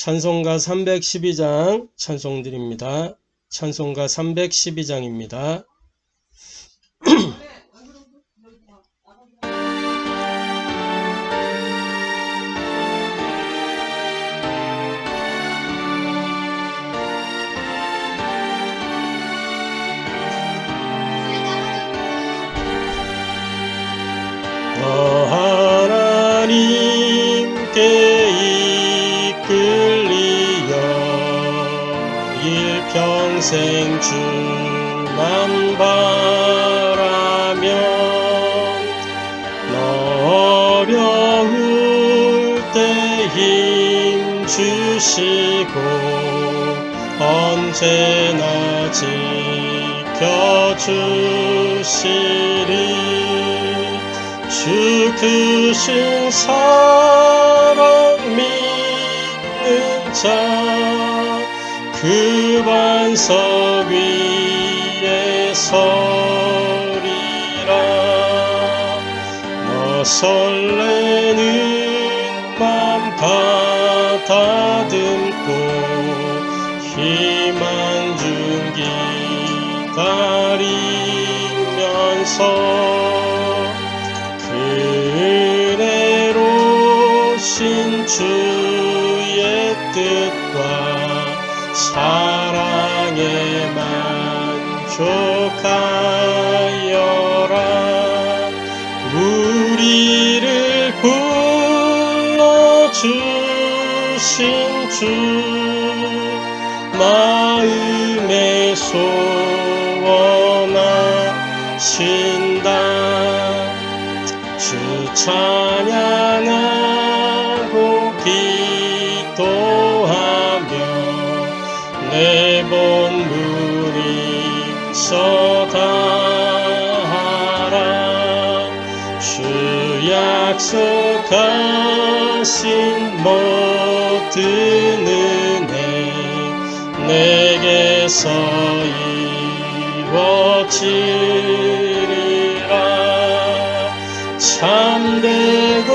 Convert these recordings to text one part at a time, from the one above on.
찬송가 312장 찬송드립니다. 찬송가 312장입니다. 하나님께 이끌리어 일평생 주만 바라며 어려울 때 힘 주시고 언제나 지켜주시리. 주 크신 사랑 믿는 자 그 반석 위에 서리라. 너 설레는 맘 가다듬고 희망 중 기다리면서 은혜로우신 주의 뜻과 사랑에 만족하여라. 우리를 불러주신 주 마음에 소원하신다. 주 찬양하고 기도하며 내 본분 힘써 다하라. 주 약속하신 모든 은혜 내게서 이루어지리라. 참되고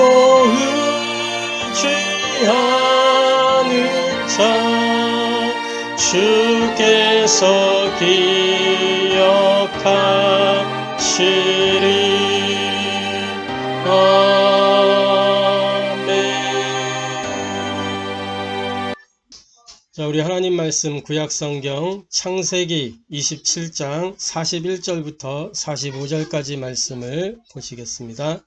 의지하는 자 주께서 기억하시리. 아멘. 자, 우리 하나님 말씀 구약성경 창세기 27장 41절부터 45절까지 말씀을 보시겠습니다.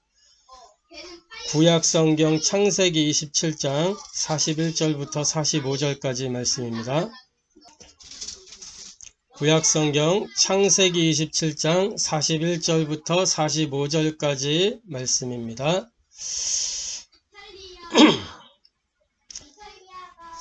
구약성경 창세기 27장 41절부터 45절까지 말씀입니다. 구약성경 창세기 27장 41절부터 45절까지 말씀입니다.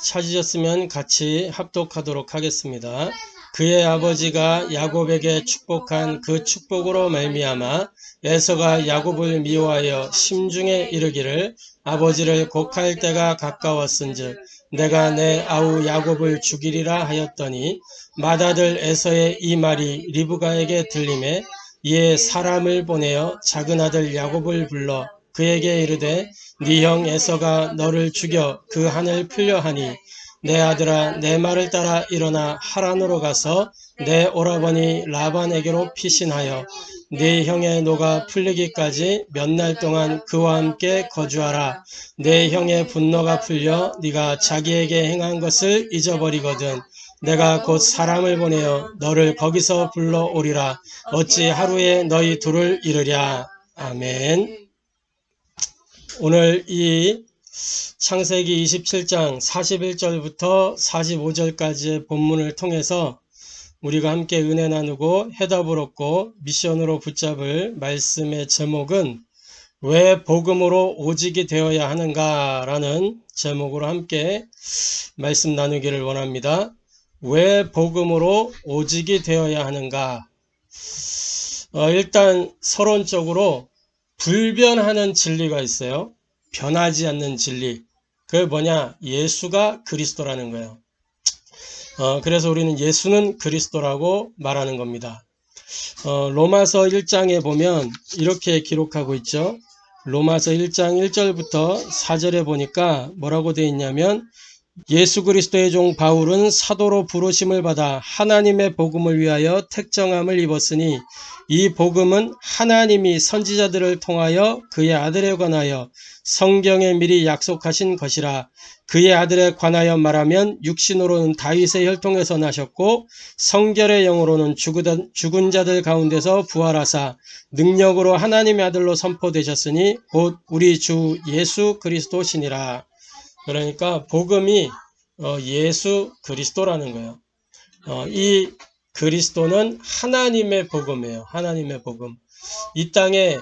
찾으셨으면 같이 합독하도록 하겠습니다. 그의 아버지가 야곱에게 축복한 그 축복으로 말미암아 에서가 야곱을 미워하여 심중에 이르기를 아버지를 곡할 때가 가까웠은즉 내가 내 아우 야곱을 죽이리라 하였더니 맏아들 에서의 이 말이 리브가에게 들리매 이에 사람을 보내어 작은 아들 야곱을 불러 그에게 이르되 네 형 에서가 너를 죽여 그 한을 풀려 하니 내 아들아 내 말을 따라 일어나 하란으로 가서 내 오라버니 라반에게로 피신하여 네 형의 노가 풀리기까지 몇 날 동안 그와 함께 거주하라. 내 형의 분노가 풀려 네가 자기에게 행한 것을 잊어버리거든 내가 곧 사람을 보내어 너를 거기서 불러오리라. 어찌 하루에 너희 둘을 이르랴. 아멘. 오늘 이 창세기 27장 41절부터 45절까지의 본문을 통해서 우리가 함께 은혜 나누고 해답을 얻고 미션으로 붙잡을 말씀의 제목은 왜 복음으로 오직이 되어야 하는가 라는 제목으로 함께 말씀 나누기를 원합니다. 왜 복음으로 오직이 되어야 하는가? 일단 서론적으로 불변하는 진리가 있어요. 변하지 않는 진리. 그게 뭐냐? 예수가 그리스도라는 거예요. 그래서 우리는 예수는 그리스도라고 말하는 겁니다. 로마서 1장에 보면 이렇게 기록하고 있죠. 로마서 1장 1절부터 4절에 보니까 뭐라고 되어 있냐면 예수 그리스도의 종 바울은 사도로 부르심을 받아 하나님의 복음을 위하여 택정함을 입었으니 이 복음은 하나님이 선지자들을 통하여 그의 아들에 관하여 성경에 미리 약속하신 것이라. 그의 아들에 관하여 말하면 육신으로는 다윗의 혈통에서 나셨고 성결의 영으로는 죽은 자들 가운데서 부활하사 능력으로 하나님의 아들로 선포되셨으니 곧 우리 주 예수 그리스도시니라. 그러니까 복음이 예수 그리스도라는 거예요. 이 그리스도는 하나님의 복음이에요. 하나님의 복음. 이 땅에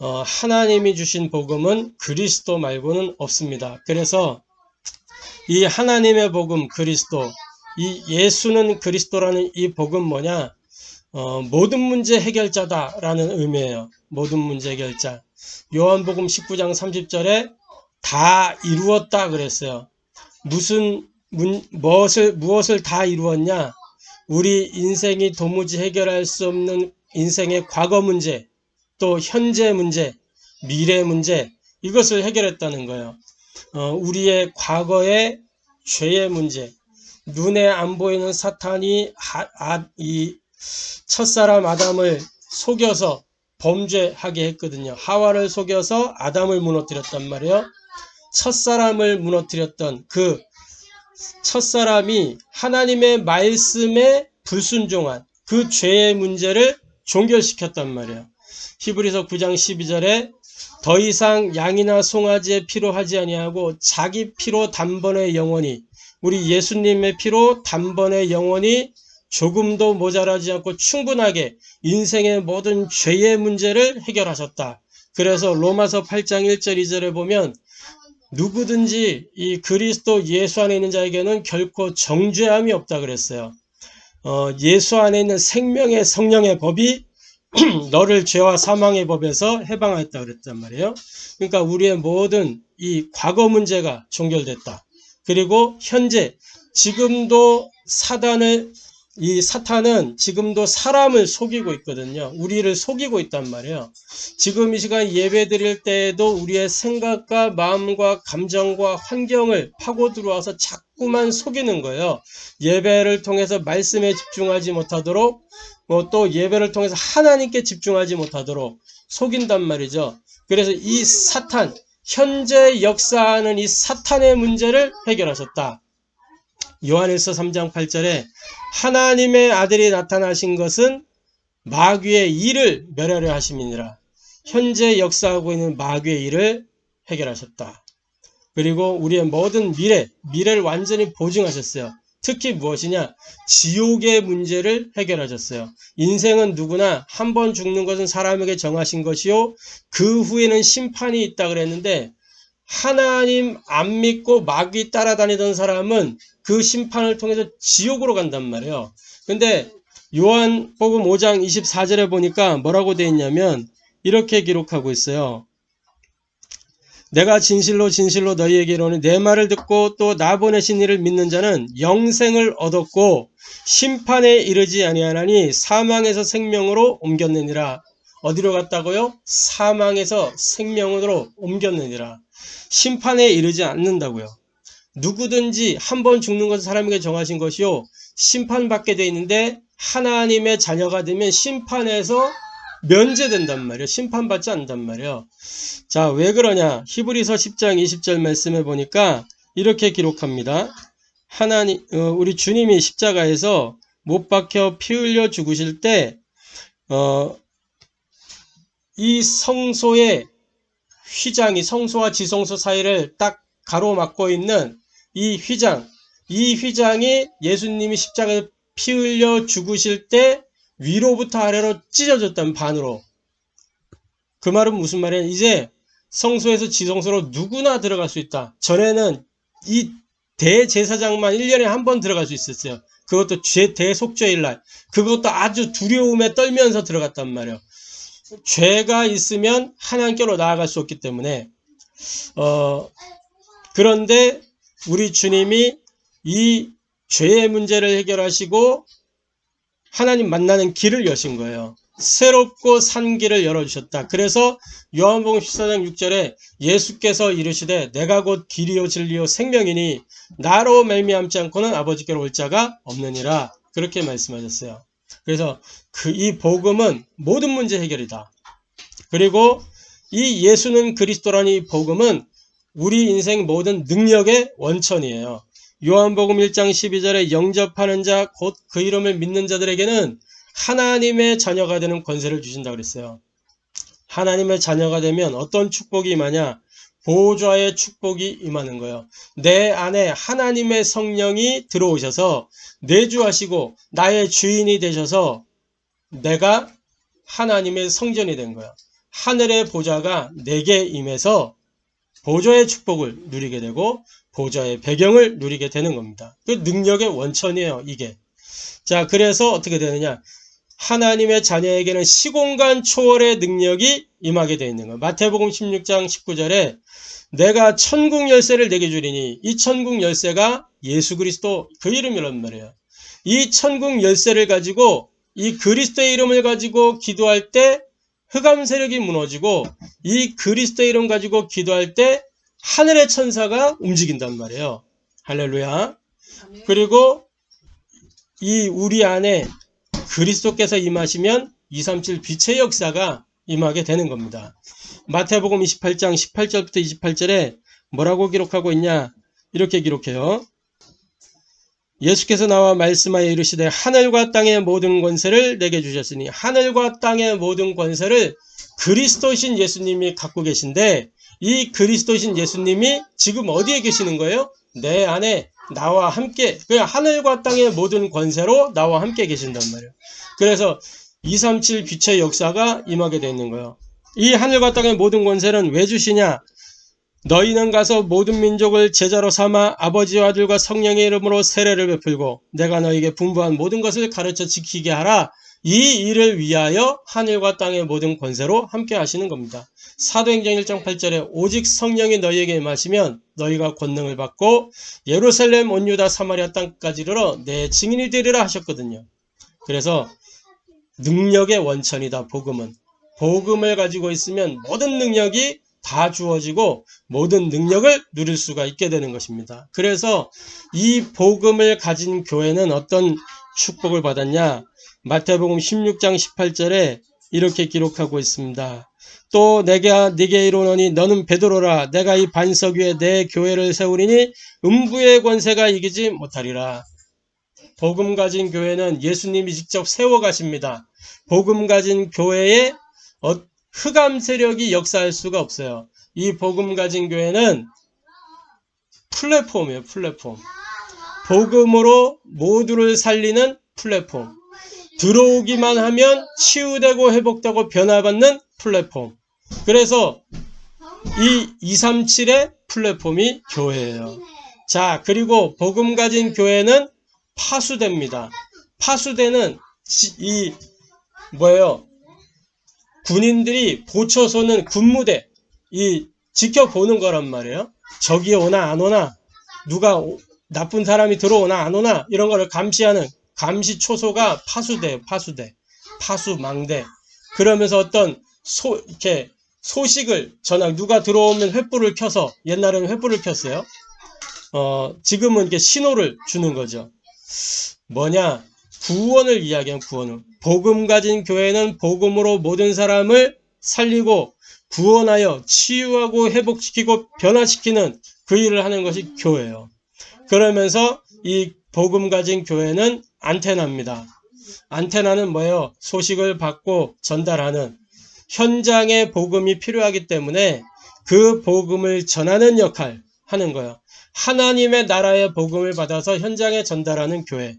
하나님이 주신 복음은 그리스도 말고는 없습니다. 그래서 이 하나님의 복음 그리스도, 이 예수는 그리스도라는 이 복음 뭐냐? 모든 문제 해결자다라는 의미예요. 모든 문제 해결자. 요한복음 19장 30절에 다 이루었다 그랬어요. 무엇을 다 이루었냐? 우리 인생이 도무지 해결할 수 없는 인생의 과거 문제, 또 현재 문제, 미래 문제, 이것을 해결했다는 거예요. 우리의 과거의 죄의 문제, 눈에 안 보이는 사탄이 이 첫사람 아담을 속여서 범죄하게 했거든요. 하와를 속여서 아담을 무너뜨렸단 말이에요. 첫사람을 무너뜨렸던 그 첫사람이 하나님의 말씀에 불순종한 그 죄의 문제를 종결시켰단 말이에요. 히브리서 9장 12절에 더 이상 양이나 송아지의 피로 하지 아니하고 자기 피로 단번에 영원히, 우리 예수님의 피로 단번에 영원히 조금도 모자라지 않고 충분하게 인생의 모든 죄의 문제를 해결하셨다. 그래서 로마서 8장 1절 2절에 보면 누구든지 이 그리스도 예수 안에 있는 자에게는 결코 정죄함이 없다 그랬어요. 예수 안에 있는 생명의 성령의 법이 너를 죄와 사망의 법에서 해방하였다 그랬단 말이에요. 그러니까 우리의 모든 이 과거 문제가 종결됐다. 그리고 현재 지금도 사탄은 지금도 사람을 속이고 있거든요. 우리를 속이고 있단 말이에요. 지금 이 시간 예배 드릴 때에도 우리의 생각과 마음과 감정과 환경을 파고 들어와서 자꾸만 속이는 거예요. 예배를 통해서 말씀에 집중하지 못하도록, 또 예배를 통해서 하나님께 집중하지 못하도록 속인단 말이죠. 그래서 이 사탄, 현재 역사하는 이 사탄의 문제를 해결하셨다. 요한일서 3장 8절에 하나님의 아들이 나타나신 것은 마귀의 일을 멸하려 하심이니라. 현재 역사하고 있는 마귀의 일을 해결하셨다. 그리고 우리의 모든 미래를 완전히 보증하셨어요. 특히 무엇이냐? 지옥의 문제를 해결하셨어요. 인생은 누구나 한 번 죽는 것은 사람에게 정하신 것이요 그 후에는 심판이 있다 그랬는데, 하나님 안 믿고 마귀 따라다니던 사람은 그 심판을 통해서 지옥으로 간단 말이에요. 근데 요한복음 5장 24절에 보니까 뭐라고 되어 있냐면 이렇게 기록하고 있어요. 내가 진실로 진실로 너희에게 이르노니 내 말을 듣고 또 나 보내신 이를 믿는 자는 영생을 얻었고 심판에 이르지 아니하나니 사망에서 생명으로 옮겼느니라. 어디로 갔다고요? 사망에서 생명으로 옮겼느니라. 심판에 이르지 않는다고요. 누구든지 한 번 죽는 것은 사람에게 정하신 것이요 심판받게 돼 있는데, 하나님의 자녀가 되면 심판에서 면제된단 말이에요. 심판받지 않는단 말이에요. 자, 왜 그러냐? 히브리서 10장 20절 말씀에 보니까 이렇게 기록합니다. 우리 주님이 십자가에서 못 박혀 피 흘려 죽으실 때, 이 성소의 휘장이 성소와 지성소 사이를 딱 가로막고 있는 이 휘장이 예수님이 십자가에 피 흘려 죽으실 때 위로부터 아래로 찢어졌다면 반으로. 그 말은 무슨 말이냐? 이제 성소에서 지성소로 누구나 들어갈 수 있다. 전에는 이 대제사장만 1년에 한 번 들어갈 수 있었어요. 그것도 대속죄일 날. 그것도 아주 두려움에 떨면서 들어갔단 말이에요. 죄가 있으면 하나님께로 나아갈 수 없기 때문에. 그런데 우리 주님이 이 죄의 문제를 해결하시고 하나님 만나는 길을 여신 거예요. 새롭고 산 길을 열어주셨다. 그래서 요한복음 14장 6절에 예수께서 이르시되 내가 곧 길이요 진리요 생명이니 나로 말미암지 않고는 아버지께로 올 자가 없느니라. 그렇게 말씀하셨어요. 그래서 이 복음은 모든 문제 해결이다. 그리고 이 예수는 그리스도라는 이 복음은 우리 인생 모든 능력의 원천이에요. 요한복음 1장 12절에 영접하는 자 곧 그 이름을 믿는 자들에게는 하나님의 자녀가 되는 권세를 주신다고 그랬어요. 하나님의 자녀가 되면 어떤 축복이 임하냐? 보좌의 축복이 임하는 거예요. 내 안에 하나님의 성령이 들어오셔서 내주하시고 나의 주인이 되셔서 내가 하나님의 성전이 된 거예요. 하늘의 보좌가 내게 임해서 보좌의 축복을 누리게 되고 보좌의 배경을 누리게 되는 겁니다. 그 능력의 원천이에요, 이게. 자, 그래서 어떻게 되느냐? 하나님의 자녀에게는 시공간 초월의 능력이 임하게 되어 있는 거예요. 마태복음 16장 19절에 내가 천국 열쇠를 내게 주리니 이 천국 열쇠가 예수 그리스도 그 이름이란 말이에요. 이 천국 열쇠를 가지고 이 그리스도의 이름을 가지고 기도할 때 흑암 세력이 무너지고 이 그리스도의 이름 가지고 기도할 때 하늘의 천사가 움직인단 말이에요. 할렐루야. 그리고 이 우리 안에 그리스도께서 임하시면 237 빛의 역사가 임하게 되는 겁니다. 마태복음 28장 18절부터 28절에 뭐라고 기록하고 있냐? 이렇게 기록해요. 예수께서 나와 말씀하여 이르시되 하늘과 땅의 모든 권세를 내게 주셨으니 하늘과 땅의 모든 권세를 그리스도신 예수님이 갖고 계신데 이 그리스도신 예수님이 지금 어디에 계시는 거예요? 내 안에 나와 함께 하늘과 땅의 모든 권세로 나와 함께 계신단 말이에요. 그래서 237 빛의 역사가 임하게 되어 있는 거예요. 이 하늘과 땅의 모든 권세는 왜 주시냐? 너희는 가서 모든 민족을 제자로 삼아 아버지와 아들과 성령의 이름으로 세례를 베풀고 내가 너희에게 분부한 모든 것을 가르쳐 지키게 하라. 이 일을 위하여 하늘과 땅의 모든 권세로 함께 하시는 겁니다. 사도행전 1장 8절에 오직 성령이 너희에게 임하시면 너희가 권능을 받고 예루살렘 온 유다 사마리아 땅까지 이르러 내 증인이 되리라 하셨거든요. 그래서 능력의 원천이다. 복음은. 복음을 가지고 있으면 모든 능력이 다 주어지고 모든 능력을 누릴 수가 있게 되는 것입니다. 그래서 이 복음을 가진 교회는 어떤 축복을 받았냐? 마태복음 16장 18절에 이렇게 기록하고 있습니다. 또 내가 네게 이르노니 너는 베드로라. 내가 이 반석 위에 내 교회를 세우리니 음부의 권세가 이기지 못하리라. 복음 가진 교회는 예수님이 직접 세워가십니다. 복음 가진 교회에 흑암 세력이 역사할 수가 없어요. 이 복음 가진 교회는 플랫폼이에요. 플랫폼. 복음으로 모두를 살리는 플랫폼. 들어오기만 하면 치유되고 회복되고 변화받는 플랫폼. 그래서 이 237의 플랫폼이 교회예요. 자, 그리고 복음 가진 교회는 파수대입니다. 파수대는 뭐예요? 군인들이 보초소는 군무대, 지켜보는 거란 말이에요. 적이 오나 안 오나, 누가 나쁜 사람이 들어오나 안 오나, 이런 거를 감시하는 감시초소가 파수대, 파수망대. 그러면서 어떤 이렇게 소식을 누가 들어오면 횃불을 켜서, 옛날에는 횃불을 켰어요. 지금은 이렇게 신호를 주는 거죠. 뭐냐? 구원을 이야기한 구원을. 복음 가진 교회는 복음으로 모든 사람을 살리고 구원하여 치유하고 회복시키고 변화시키는 그 일을 하는 것이 교회예요. 그러면서 이 복음 가진 교회는 안테나입니다. 안테나는 뭐예요? 소식을 받고 전달하는 현장에 복음이 필요하기 때문에 그 복음을 전하는 역할 하는 거예요. 하나님의 나라의 복음을 받아서 현장에 전달하는 교회.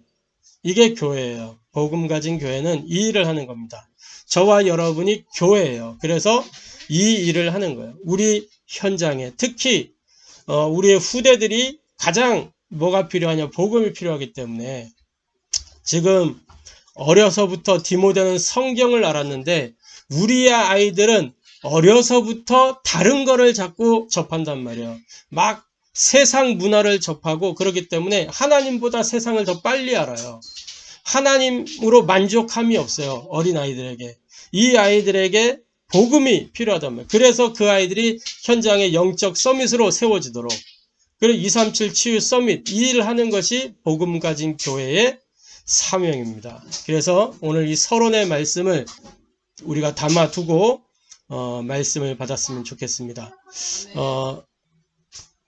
이게 교회예요. 복음 가진 교회는 이 일을 하는 겁니다. 저와 여러분이 교회예요. 그래서 이 일을 하는 거예요. 우리 현장에 특히 우리의 후대들이 가장 뭐가 필요하냐? 복음이 필요하기 때문에 지금 어려서부터 디모데는 성경을 알았는데 우리의 아이들은 어려서부터 다른 거를 자꾸 접한단 말이에요. 막 세상 문화를 접하고 그렇기 때문에 하나님보다 세상을 더 빨리 알아요. 하나님으로 만족함이 없어요. 어린아이들에게. 이 아이들에게 복음이 필요하단 말이에요. 그래서 그 아이들이 현장의 영적 서밋으로 세워지도록, 그리고 237 치유 서밋, 이 일을 하는 것이 복음 가진 교회의 사명입니다. 그래서 오늘 이 서론의 말씀을 우리가 담아두고 말씀을 받았으면 좋겠습니다.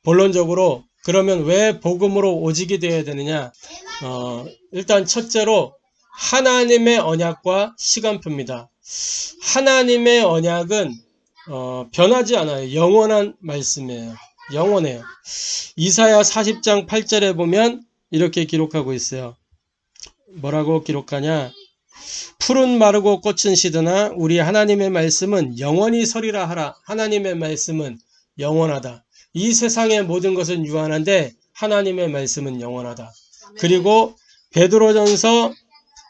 본론적으로 그러면 왜 복음으로 오직이 되어야 되느냐? 일단 첫째로 하나님의 언약과 시간표입니다. 하나님의 언약은 변하지 않아요. 영원한 말씀이에요. 영원해요. 이사야 40장 8절에 보면 이렇게 기록하고 있어요. 뭐라고 기록하냐? 풀은 마르고 꽃은 시드나 우리 하나님의 말씀은 영원히 서리라 하라. 하나님의 말씀은 영원하다. 이 세상의 모든 것은 유한한데 하나님의 말씀은 영원하다. 그리고 베드로전서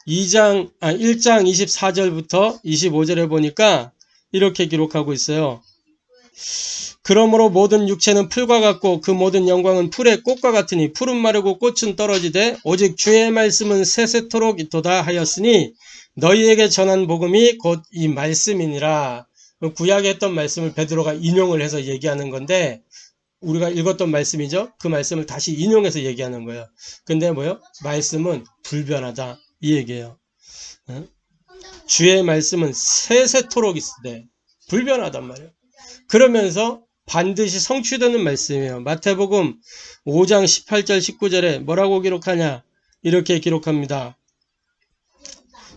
1장 24절부터 25절에 보니까 이렇게 기록하고 있어요. 그러므로 모든 육체는 풀과 같고 그 모든 영광은 풀의 꽃과 같으니 풀은 마르고 꽃은 떨어지되 오직 주의 말씀은 세세토록 있도다 하였으니 너희에게 전한 복음이 곧 이 말씀이니라. 구약에 했던 말씀을 베드로가 인용을 해서 얘기하는 건데 우리가 읽었던 말씀이죠. 그 말씀을 다시 인용해서 얘기하는 거예요. 근데 뭐요? 말씀은 불변하다 이 얘기예요. 주의 말씀은 세세토록 있으되 불변하단 말이에요. 그러면서 반드시 성취되는 말씀이에요. 마태복음 5장 18절 19절에 뭐라고 기록하냐? 이렇게 기록합니다.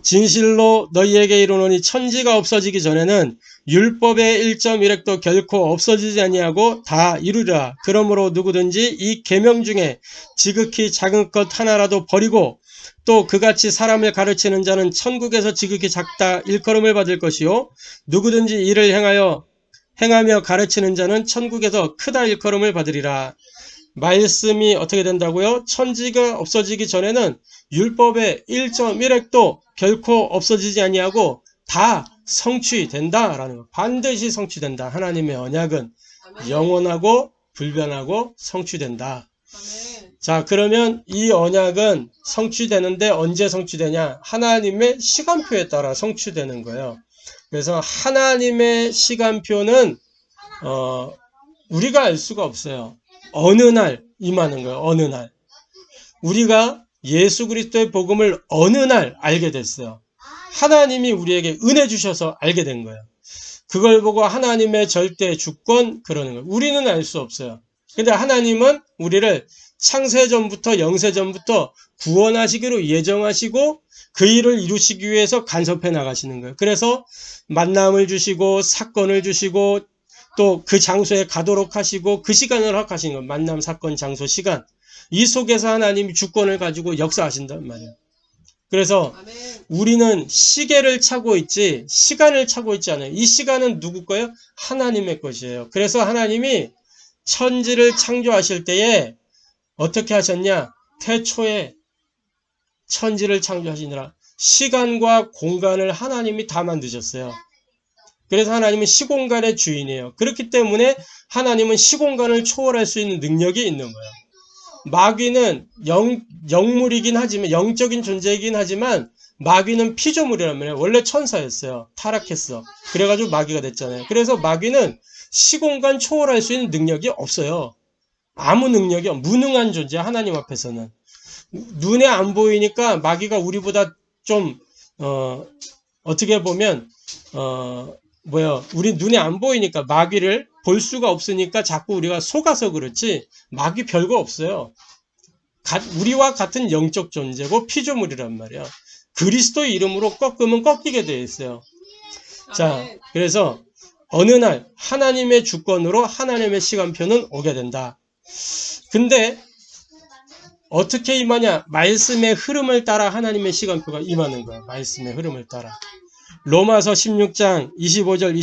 진실로 너희에게 이르노니 천지가 없어지기 전에는 율법의 1.1획도 결코 없어지지 아니하고 다 이루리라. 그러므로 누구든지 이 계명 중에 지극히 작은 것 하나라도 버리고 또 그같이 사람을 가르치는 자는 천국에서 지극히 작다 일컬음을 받을 것이요 누구든지 이를 행하며 가르치는 자는 천국에서 크다 일컬음을 받으리라. 말씀이 어떻게 된다고요? 천지가 없어지기 전에는 율법의 1.1획도 결코 없어지지 아니하고 다 성취된다라는 거. 반드시 성취된다. 하나님의 언약은 영원하고 불변하고 성취된다. 자, 그러면 이 언약은 성취되는데 언제 성취되냐? 하나님의 시간표에 따라 성취되는 거예요. 그래서 하나님의 시간표는 우리가 알 수가 없어요. 어느 날 임하는 거예요. 어느 날. 우리가 예수 그리스도의 복음을 어느 날 알게 됐어요. 하나님이 우리에게 은혜 주셔서 알게 된 거예요. 그걸 보고 하나님의 절대 주권 그러는 거예요. 우리는 알 수 없어요. 근데 하나님은 우리를 창세전부터 영세전부터 구원하시기로 예정하시고 그 일을 이루시기 위해서 간섭해 나가시는 거예요. 그래서 만남을 주시고 사건을 주시고 또 그 장소에 가도록 하시고 그 시간을 허락하시는 거예요. 만남, 사건, 장소, 시간. 이 속에서 하나님이 주권을 가지고 역사하신단 말이에요. 그래서 우리는 시계를 차고 있지 시간을 차고 있지 않아요. 이 시간은 누구 거예요? 하나님의 것이에요. 그래서 하나님이 천지를 창조하실 때에 어떻게 하셨냐? 태초에 천지를 창조하시느라 시간과 공간을 하나님이 다 만드셨어요. 그래서 하나님은 시공간의 주인이에요. 그렇기 때문에 하나님은 시공간을 초월할 수 있는 능력이 있는 거예요. 마귀는 영물이긴 하지만 영적인 존재이긴 하지만 마귀는 피조물이란 말이에요. 원래 천사였어요. 타락했어. 그래가지고 마귀가 됐잖아요. 그래서 마귀는 시공간 초월할 수 있는 능력이 없어요. 아무 능력이 무능한 존재 하나님 앞에서는. 눈에 안 보이니까 마귀가 우리보다 좀 어떻게 보면 우리 눈에 안 보이니까 마귀를 볼 수가 없으니까 자꾸 우리가 속아서 그렇지 마귀 별거 없어요. 우리와 같은 영적 존재고 피조물이란 말이야. 그리스도의 이름으로 꺾으면 꺾이게 되어 있어요. 자, 그래서 어느 날 하나님의 주권으로 하나님의 시간표는 오게 된다. 근데 어떻게 임하냐? 말씀의 흐름을 따라 하나님의 시간표가 임하는 거예요. 말씀의 흐름을 따라. 로마서 16장 25절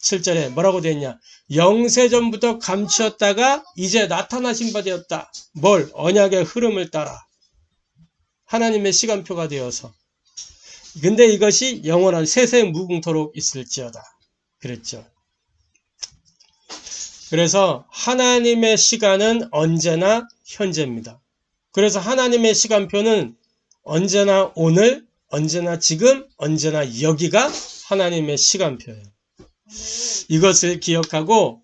27절에 뭐라고 되어 있냐? 영세전부터 감추었다가 이제 나타나신 바 되었다. 뭘? 언약의 흐름을 따라. 하나님의 시간표가 되어서. 근데 이것이 영원한 세세 무궁토록 있을지어다. 그랬죠. 그래서 하나님의 시간은 언제나 현재입니다. 그래서 하나님의 시간표는 언제나 오늘, 언제나 지금, 언제나 여기가 하나님의 시간표예요. 이것을 기억하고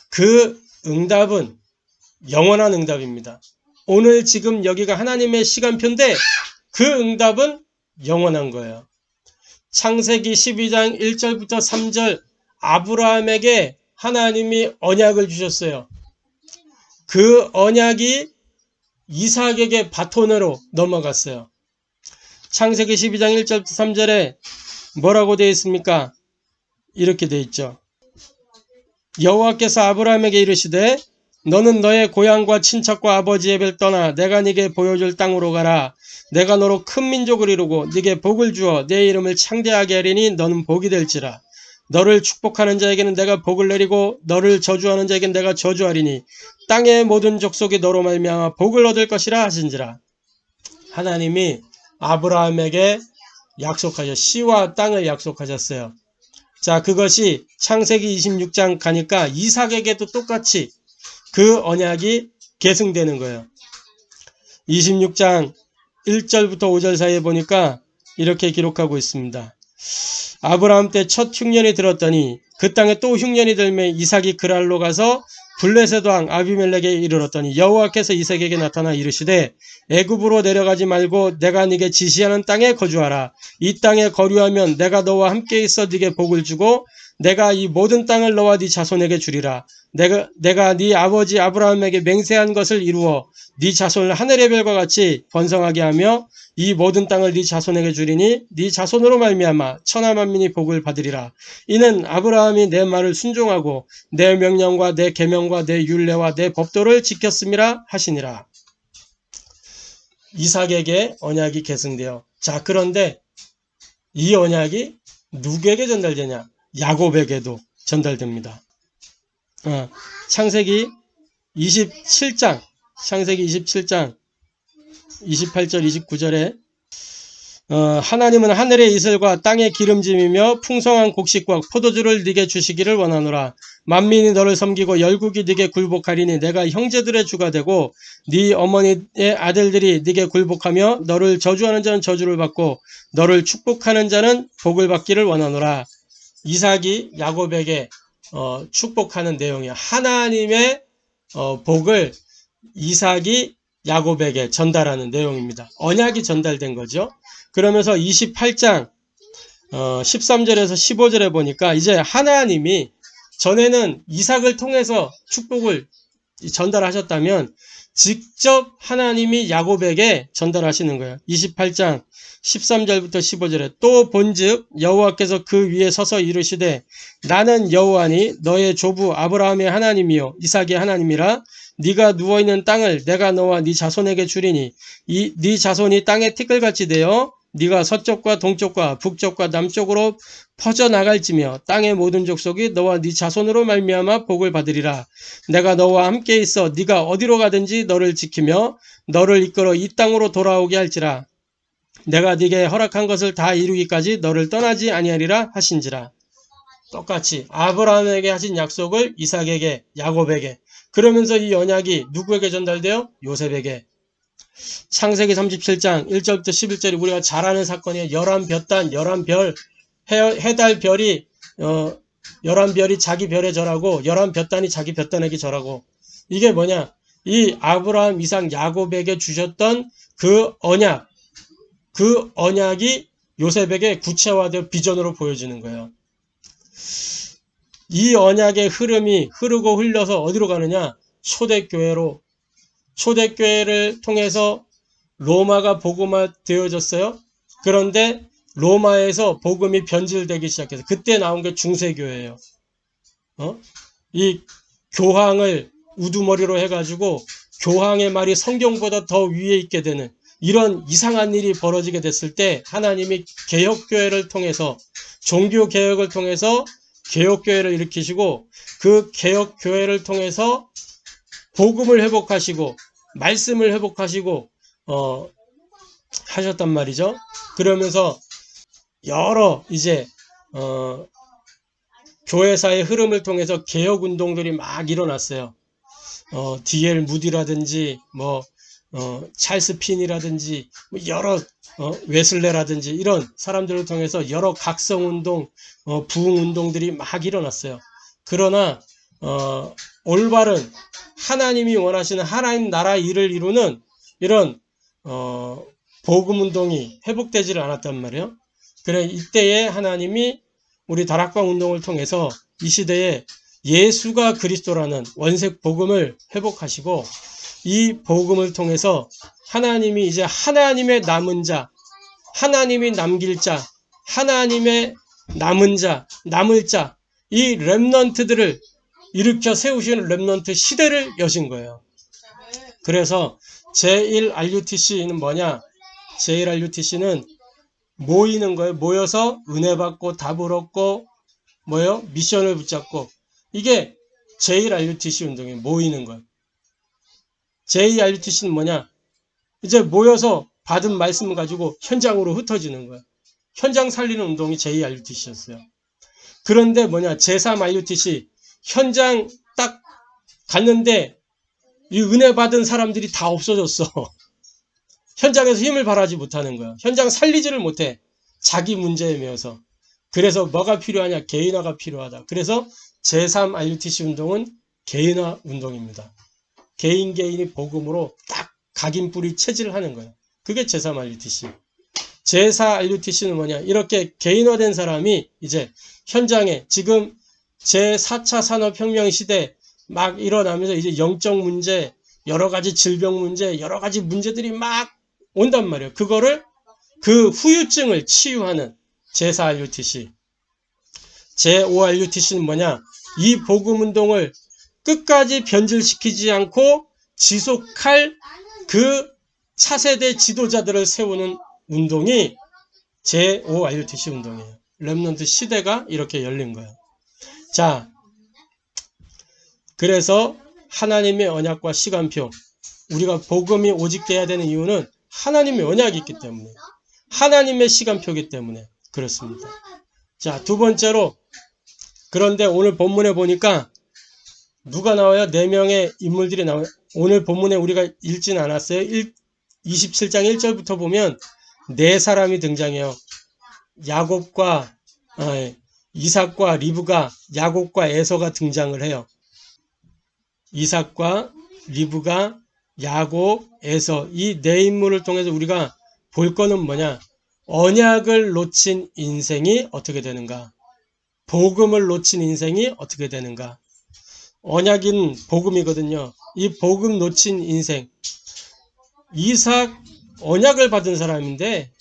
그 응답은 영원한 응답입니다. 오늘 지금 여기가 하나님의 시간표인데 그 응답은 영원한 거예요. 창세기 12장 1절부터 3절 아브라함에게 하나님이 언약을 주셨어요. 그 언약이 이삭에게 바톤으로 넘어갔어요. 창세기 12장 1절부터 3절에 뭐라고 되어 있습니까? 이렇게 되어 있죠. 여호와께서 아브라함에게 이르시되 너는 너의 고향과 친척과 아버지의 별 떠나 내가 네게 보여줄 땅으로 가라. 내가 너로 큰 민족을 이루고 네게 복을 주어 내 이름을 창대하게 하리니 너는 복이 될지라. 너를 축복하는 자에게는 내가 복을 내리고 너를 저주하는 자에게는 내가 저주하리니 땅의 모든 족속이 너로 말미암아 복을 얻을 것이라 하신지라. 하나님이 아브라함에게 씨와 땅을 약속하셨어요. 자, 그것이 창세기 26장 가니까 이삭에게도 똑같이 그 언약이 계승되는 거예요. 26장 1절부터 5절 사이에 보니까 이렇게 기록하고 있습니다. 아브라함 때 첫 흉년이 들었더니 그 땅에 또 흉년이 들매 이삭이 그랄로 가서 블레셋 왕 아비멜렉에 이르렀더니 여호와께서 이삭에게 나타나 이르시되 애굽으로 내려가지 말고 내가 네게 지시하는 땅에 거주하라. 이 땅에 거류하면 내가 너와 함께 있어 네게 복을 주고 내가 이 모든 땅을 너와 네 자손에게 주리라. 내가 네 아버지 아브라함에게 맹세한 것을 이루어 네 자손을 하늘의 별과 같이 번성하게 하며 이 모든 땅을 네 자손에게 주리니 네 자손으로 말미암아 천하 만민이 복을 받으리라. 이는 아브라함이 내 말을 순종하고 내 명령과 내 계명과 내 율례와 내 법도를 지켰음이라 하시니라. 이삭에게 언약이 계승되어 자, 그런데 이 언약이 누구에게 전달되냐? 야곱에게도 전달됩니다. 창세기 27장 28절 29절에 하나님은 하늘의 이슬과 땅의 기름짐이며 풍성한 곡식과 포도주를 네게 주시기를 원하노라. 만민이 너를 섬기고 열국이 네게 굴복하리니 내가 형제들의 주가 되고 네 어머니의 아들들이 네게 굴복하며 너를 저주하는 자는 저주를 받고 너를 축복하는 자는 복을 받기를 원하노라. 이삭이 야곱에게 축복하는 내용이야. 하나님의 복을 이삭이 야곱에게 전달하는 내용입니다. 언약이 전달된 거죠. 그러면서 28장 13절에서 15절에 보니까 이제 하나님이 전에는 이삭을 통해서 축복을 전달하셨다면 직접 하나님이 야곱에게 전달하시는 거예요. 28장 13절부터 15절에 또 본즉 여호와께서 그 위에 서서 이르시되 나는 여호와니 너의 조부 아브라함의 하나님이요 이삭의 하나님이라. 네가 누워있는 땅을 내가 너와 네 자손에게 주리니 네 자손이 땅의 티끌같이 되어 네가 서쪽과 동쪽과 북쪽과 남쪽으로 퍼져나갈지며 땅의 모든 족속이 너와 네 자손으로 말미암아 복을 받으리라. 내가 너와 함께 있어 네가 어디로 가든지 너를 지키며 너를 이끌어 이 땅으로 돌아오게 할지라. 내가 네게 허락한 것을 다 이루기까지 너를 떠나지 아니하리라 하신지라. 똑같이 아브라함에게 하신 약속을 이삭에게 야곱에게, 그러면서 이 언약이 누구에게 전달돼요? 요셉에게. 창세기 37장 1절부터 11절이 우리가 잘 아는 사건이에요. 11볕단 11별, 해달 별이 11별이 자기 별에 절하고 11볕단이 자기 볕단에게 절하고. 이게 뭐냐? 이 아브라함, 이삭, 야곱에게 주셨던 그 언약, 그 언약이 요셉에게 구체화되어 비전으로 보여지는 거예요. 이 언약의 흐름이 흐르고 흘려서 어디로 가느냐? 초대교회로. 초대교회를 통해서 로마가 복음화 되어졌어요. 그런데 로마에서 복음이 변질되기 시작해서 그때 나온 게 중세교회예요. 이 교황을 우두머리로 해가지고 교황의 말이 성경보다 더 위에 있게 되는 이런 이상한 일이 벌어지게 됐을 때 하나님이 개혁교회를 통해서, 종교개혁을 통해서 개혁교회를 일으키시고 그 개혁교회를 통해서 복음을 회복하시고 말씀을 회복하시고 하셨단 말이죠. 그러면서 여러 이제 교회사의 흐름을 통해서 개혁운동들이 막 일어났어요. D.L. 무디라든지 뭐 찰스 핀이라든지 여러 웨슬레라든지 이런 사람들을 통해서 여러 각성운동, 부흥운동들이 막 일어났어요. 그러나 올바른 하나님이 원하시는 하나님 나라 일을 이루는 이런 복음운동이 회복되지를 않았단 말이에요. 그래 이때에 하나님이 우리 다락방 운동을 통해서 이 시대에 예수가 그리스도라는 원색 복음을 회복하시고 이 복음을 통해서 하나님이 이제 하나님의 남은 자, 하나님이 남길 자, 하나님의 남은 자, 남을 자, 이 렘넌트들을 일으켜 세우시는 렘넌트 시대를 여신 거예요. 그래서 제1RUTC는 뭐냐? 제1RUTC는 모이는 거예요. 모여서 은혜 받고 답을 얻고 뭐요? 미션을 붙잡고 이게 제1RUTC 운동이에요. 모이는 거예요. 제2RUTC는 뭐냐? 이제 모여서 받은 말씀을 가지고 현장으로 흩어지는 거예요. 현장 살리는 운동이 제2RUTC였어요. 그런데 뭐냐? 제3RUTC 현장 딱 갔는데 이 은혜 받은 사람들이 다 없어졌어. 현장에서 힘을 발하지 못하는 거야. 현장 살리지를 못해. 자기 문제에 매여서. 그래서 뭐가 필요하냐? 개인화가 필요하다. 그래서 제3RUTC 운동은 개인화 운동입니다. 개인이 복음으로 딱 각인뿌리 체질을 하는 거예요. 그게 제3RUTC. 제4RUTC는 뭐냐? 이렇게 개인화된 사람이 이제 현장에 지금 제4차 산업혁명 시대 막 일어나면서 이제 영적 문제, 여러 가지 질병 문제, 여러 가지 문제들이 막 온단 말이에요. 그거를 그 후유증을 치유하는 제4RUTC. 제5RUTC는 뭐냐? 이 복음운동을 끝까지 변질시키지 않고 지속할 그 차세대 지도자들을 세우는 운동이 제5RUTC 운동이에요. 렘넌트 시대가 이렇게 열린 거예요. 자, 그래서 하나님의 언약과 시간표, 우리가 복음이 오직 돼야 되는 이유는 하나님의 언약이 있기 때문에, 하나님의 시간표이기 때문에 그렇습니다. 자, 두 번째로, 그런데 오늘 본문에 보니까 누가 나와요? 4명의 인물들이 나와요. 오늘 본문에 우리가 읽지는 않았어요. 27장 1절부터 보면 4사람이 등장해요. 야곱과 이삭과 리브가, 야곱과 에서가 등장을 해요. 이삭과 리브가, 야곱, 에서, 이 4인물을 통해서 우리가 볼 거는 뭐냐? 언약을 놓친 인생이 어떻게 되는가? 복음을 놓친 인생이 어떻게 되는가? 언약인 복음이거든요. 이 복음 놓친 인생. 이삭 언약을 받은 사람인데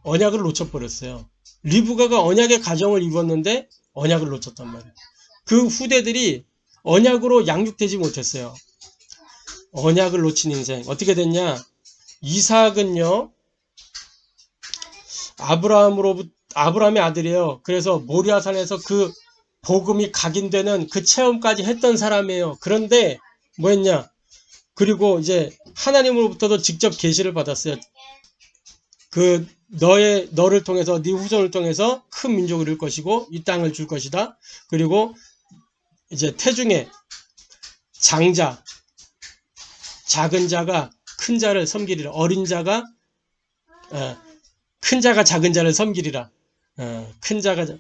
언약을 놓쳐버렸어요. 리브가가 언약의 가정을 입었는데 언약을 놓쳤단 말이에요. 그 후대들이 언약으로 양육되지 못했어요. 언약을 놓친 인생. 어떻게 됐냐? 이삭은요, 아브라함의 아들이에요. 그래서 모리아산에서 그 복음이 각인되는 그 체험까지 했던 사람이에요. 그런데 뭐 했냐? 그리고 이제 하나님으로부터도 직접 계시를 받았어요. 그 너를 통해서, 네 후손을 통해서 큰 민족을 이룰 것이고 이 땅을 줄 것이다. 그리고 이제 태중에 장자, 작은 자가 큰 자를 섬기리라. 어린 자가 큰 자가 작은 자를 섬기리라.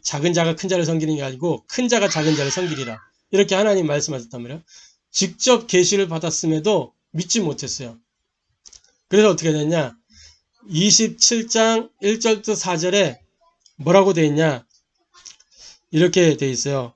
작은 자가 큰 자를 섬기는 게 아니고 큰 자가 작은 자를 섬기리라. 이렇게 하나님 말씀하셨단 말이에요. 직접 계시를 받았음에도 믿지 못했어요. 그래서 어떻게 됐냐? 27장 1절부터 4절에 뭐라고 되어 있냐? 이렇게 되어 있어요.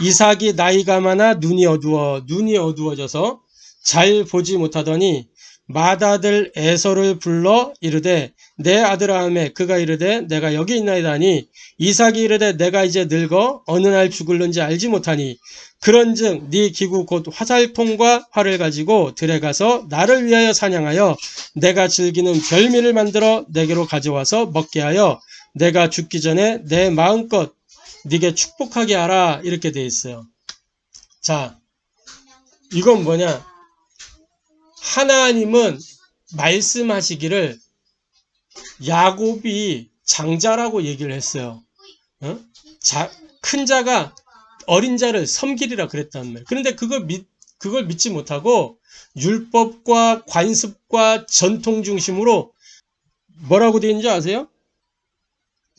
이삭이 나이가 많아 눈이 어두워져서 잘 보지 못하더니 맏아들 에서를 불러 이르되 내 아들아 하매 그가 이르되 내가 여기 있나이다 하니 이삭이 이르되 내가 이제 늙어 어느 날 죽을는지 알지 못하니 그런즉 네 기구 곧 화살통과 활을 가지고 들에 가서 나를 위하여 사냥하여 내가 즐기는 별미를 만들어 내게로 가져와서 먹게 하여 내가 죽기 전에 내 마음껏 네게 축복하게 하라. 이렇게 돼 있어요. 자, 이건 뭐냐? 하나님은 말씀하시기를 야곱이 장자라고 얘기를 했어요. 큰 자가 어린 자를 섬기리라 그랬단 말이에요. 그런데 그걸 믿지 못하고 율법과 관습과 전통 중심으로 뭐라고 되어 있는지 아세요?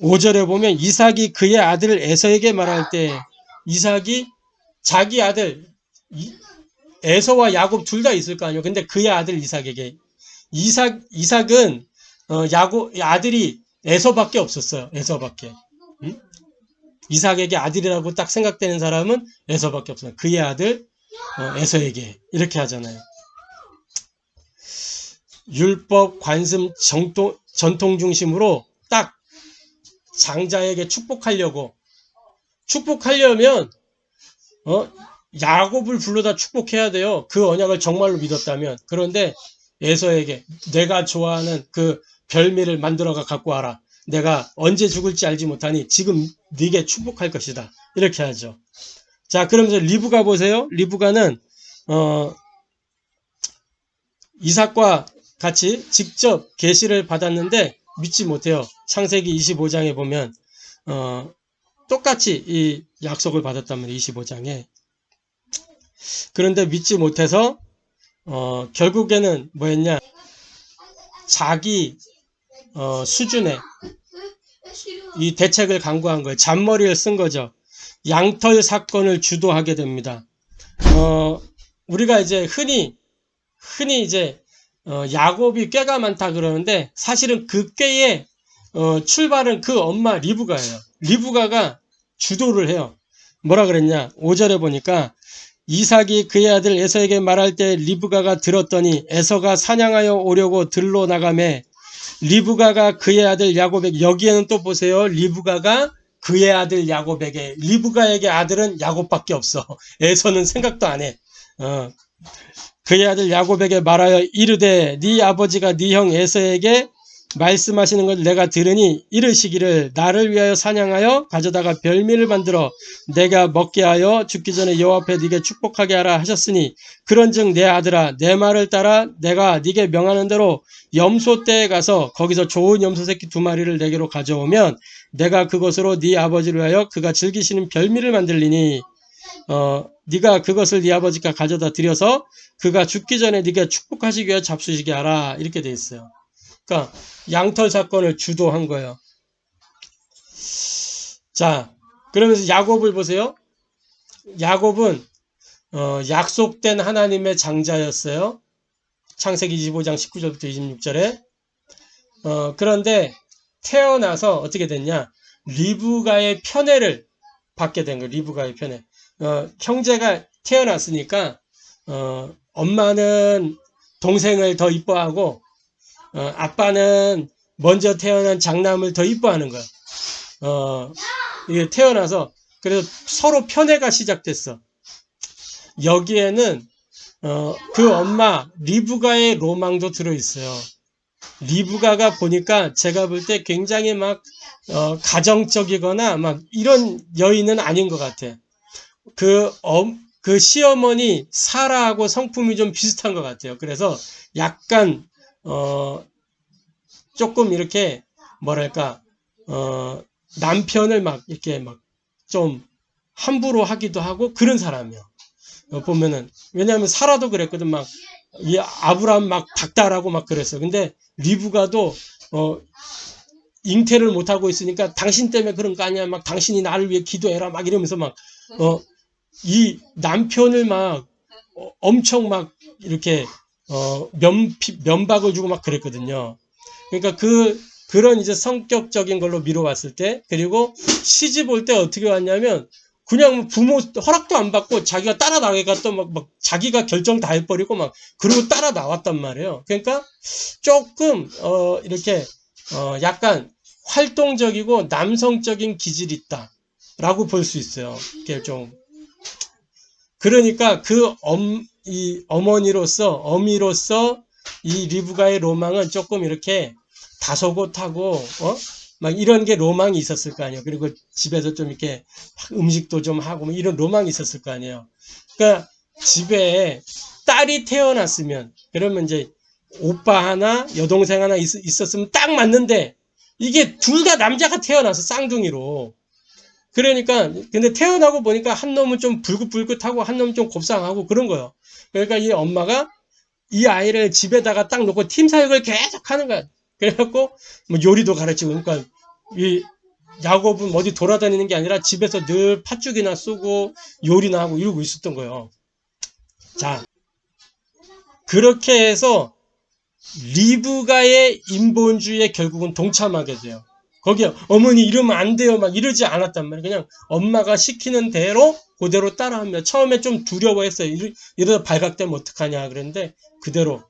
5절에 보면 이삭이 그의 아들 에서에게 말할 때 이삭이 자기 아들 에서와 야곱 둘 다 있을 거 아니에요. 근데 그의 아들 이삭에게 이삭은 야곱 아들이 에서밖에 없었어요. 에서밖에. 응? 이삭에게 아들이라고 딱 생각되는 사람은 에서밖에 없어요. 그의 아들 에서에게 이렇게 하잖아요. 율법, 관습, 전통 중심으로 딱 장자에게 축복하려면 야곱을 불러다 축복해야 돼요. 그 언약을 정말로 믿었다면. 그런데 에서에게 내가 좋아하는 그 별미를 만들어가 갖고 와라. 내가 언제 죽을지 알지 못하니 지금 네게 축복할 것이다. 이렇게 하죠. 자, 그러면서 리브가 보세요. 리브가는 이삭과 같이 직접 계시를 받았는데 믿지 못해요. 창세기 25장에 보면 똑같이 이 약속을 받았단 말이에요. 25장에. 그런데 믿지 못해서 결국에는 뭐였냐? 자기 수준에 이 대책을 강구한 거예요. 잔머리를 쓴 거죠. 양털 사건을 주도하게 됩니다. 우리가 이제 흔히 이제 야곱이 꾀가 많다 그러는데 사실은 그 꾀의 출발은 그 엄마 리브가예요. 리브가가 주도를 해요. 뭐라 그랬냐? 5절에 보니까 이삭이 그의 아들 에서에게 말할 때 리브가가 들었더니 에서가 사냥하여 오려고 들로 나가매 리브가가 그의 아들 야곱에게 여기에는 또 보세요. 리브가가 그의 아들 야곱에게 리브가에게 아들은 야곱밖에 없어. 에서는 생각도 안 해. 그의 아들 야곱에게 말하여 이르되 네 아버지가 네 형 에서에게 말씀하시는 걸 내가 들으니 이르시기를 나를 위하여 사냥하여 가져다가 별미를 만들어 내가 먹게 하여 죽기 전에 여호와 앞에 네게 축복하게 하라 하셨으니 그런즉 내 아들아 내 말을 따라 내가 네게 명하는 대로 염소떼에 가서 거기서 좋은 염소 새끼 2마리를 내게로 가져오면 내가 그것으로 네 아버지를 위하여 그가 즐기시는 별미를 만들리니 네가 그것을 네 아버지께 가져다 드려서 그가 죽기 전에 네게 축복하시기 위해 잡수시게 하라 이렇게 돼 있어요. 그러니까 양털 사건을 주도한 거예요. 자, 그러면서 야곱을 보세요. 야곱은 약속된 하나님의 장자였어요. 창세기 25장 19절부터 26절에. 그런데 태어나서 어떻게 됐냐? 리브가의 편애를 받게 된 거예요. 리브가의 편애. 형제가 태어났으니까 엄마는 동생을 더 이뻐하고 아빠는 먼저 태어난 장남을 더 이뻐하는 거야. 이게 태어나서 그래서 서로 편애가 시작됐어. 여기에는 그 엄마 리브가의 로망도 들어있어요. 리브가가 보니까 제가 볼 때 굉장히 막 가정적이거나 막 이런 여인은 아닌 것 같아. 그 시어머니 사라하고 성품이 좀 비슷한 것 같아요. 그래서 약간 조금 이렇게 뭐랄까 남편을 막 이렇게 막 좀 함부로 하기도 하고 그런 사람이요. 보면은 왜냐하면 사라도 그랬거든. 막 이 아브라함 막 닥달하고 막 그랬어. 근데 리브가도 잉태를 못 하고 있으니까 당신 때문에 그런 거 아니야. 막 당신이 나를 위해 기도해라. 막 이러면서 막 이 남편을 막 엄청 막 이렇게 면박을 주고 막 그랬거든요. 그러니까 그런 이제 성격적인 걸로 미뤄왔을 때, 그리고 시집 올 때 어떻게 왔냐면, 그냥 부모 허락도 안 받고 자기가 따라 나가니까 또 막 자기가 결정 다 해버리고 막, 그러고 따라 나왔단 말이에요. 그러니까 조금, 이렇게, 약간 활동적이고 남성적인 기질이 있다. 라고 볼 수 있어요. 이게 좀. 그러니까 이 어미로서 이 리브가의 로망은 조금 이렇게 다소곳하고 막 이런 게 로망이 있었을 거 아니에요. 그리고 집에서 좀 이렇게 음식도 좀 하고 뭐 이런 로망이 있었을 거 아니에요. 그러니까 집에 딸이 태어났으면 그러면 이제 오빠 하나 여동생 하나 있었으면 딱 맞는데 이게 둘 다 남자가 태어나서 쌍둥이로. 그러니까 근데 태어나고 보니까 한 놈은 좀 불긋불긋하고 한 놈은 좀 곱상하고 그런 거예요. 그러니까 이 엄마가 이 아이를 집에다가 딱 놓고 팀 사역을 계속 하는 거야. 그래갖고 뭐 요리도 가르치고, 그러니까 이 야곱은 어디 돌아다니는 게 아니라 집에서 늘 팥죽이나 쏘고 요리나 하고 이러고 있었던 거예요. 자, 그렇게 해서 리브가의 인본주의에 결국은 동참하게 돼요. 거기에 어머니 이러면 안 돼요 막 이러지 않았단 말이에요. 그냥 엄마가 시키는 대로 그대로 따라합니다. 처음에 좀 두려워했어요. 이러다 발각되면 어떡하냐 그랬는데 그대로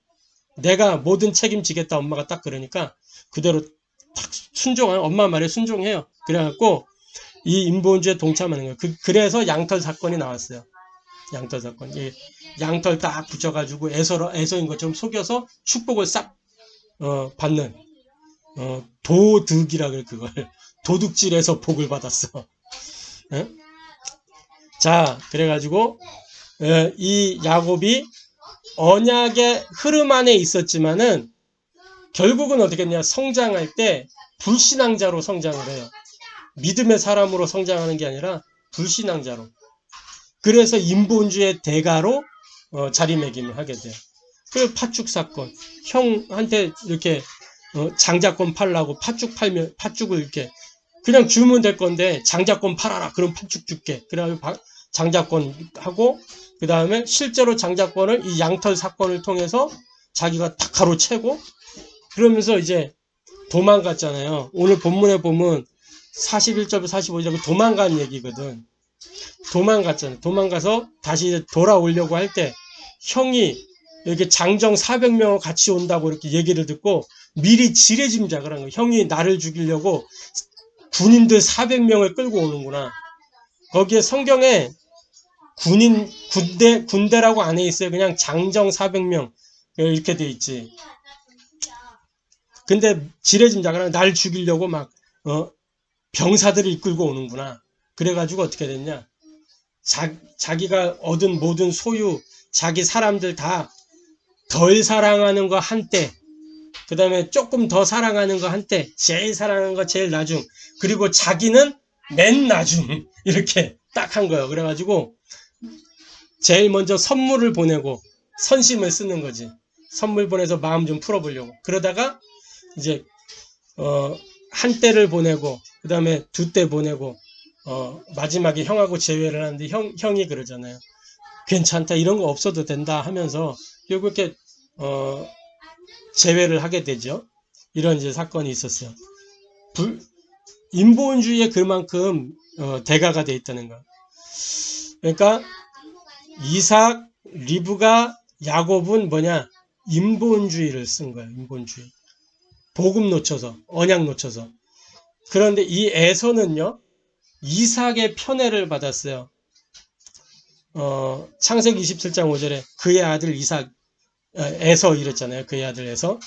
내가 모든 책임지겠다 엄마가 딱 그러니까 그대로 딱 순종하는, 엄마 말에 순종해요. 그래갖고 이 인본주의에 동참하는 거예요. 그래서 양털 사건이 나왔어요. 양털 사건. 양털 딱 붙여가지고 에서인 것처럼 속여서 축복을 싹 받는 도둑이라 그래. 그걸 도둑질해서 복을 받았어. 예? 자, 그래가지고 이 야곱이 언약의 흐름 안에 있었지만은 결국은 어떻게 했냐, 성장할 때 불신앙자로 성장을 해요. 믿음의 사람으로 성장하는 게 아니라 불신앙자로. 그래서 인본주의 대가로 자리매김을 하게 돼요. 그 팥죽 사건, 형한테 이렇게 장자권 팔라고 팥죽을 이렇게 그냥 주면 될 건데 장자권 팔아라, 그럼 팥죽 줄게. 그래가지고 장자권 하고, 그 다음에 실제로 장자권을 이 양털 사건을 통해서 자기가 탁 가로채고, 그러면서 이제 도망갔잖아요. 오늘 본문에 보면 41절 45절 도망간 얘기거든. 도망갔잖아요. 도망가서 다시 이제 돌아오려고 할 때 형이 이렇게 장정 400명을 같이 온다고 이렇게 얘기를 듣고 미리 지레짐작을 한 거예요. 형이 나를 죽이려고 군인들 400명을 끌고 오는구나. 거기에 성경에 군대라고 안에 있어요. 그냥 장정 400명 이렇게 돼 있지. 근데 지레짐작을 하면 날 죽이려고 막 병사들을 이끌고 오는구나. 그래가지고 어떻게 됐냐, 자기가 얻은 모든 소유, 자기 사람들 다 덜 사랑하는 거 한때, 그 다음에 조금 더 사랑하는 거 한때, 제일 사랑하는 거 제일 나중, 그리고 자기는 맨 나중, 이렇게 딱 한 거예요. 그래가지고 제일 먼저 선물을 보내고 선심을 쓰는 거지. 선물 보내서 마음 좀 풀어보려고. 그러다가 이제 한 때를 보내고, 그 다음에 두 때 보내고, 마지막에 형하고 재회를 하는데 형이 그러잖아요. 괜찮다, 이런 거 없어도 된다 하면서 결국 이렇게 재회를 하게 되죠. 이런 이제 사건이 있었어요. 인본주의에 그만큼 대가가 돼 있다는 거. 그러니까 이삭, 리브가, 야곱은 뭐냐, 인본주의를 쓴 거예요. 인본주의. 복음 놓쳐서, 언약 놓쳐서. 그런데 이 에서는요, 이삭의 편애를 받았어요. 창세기 27장 5절에 그의 아들 이삭, 에서 이랬잖아요. 그의 아들 에서.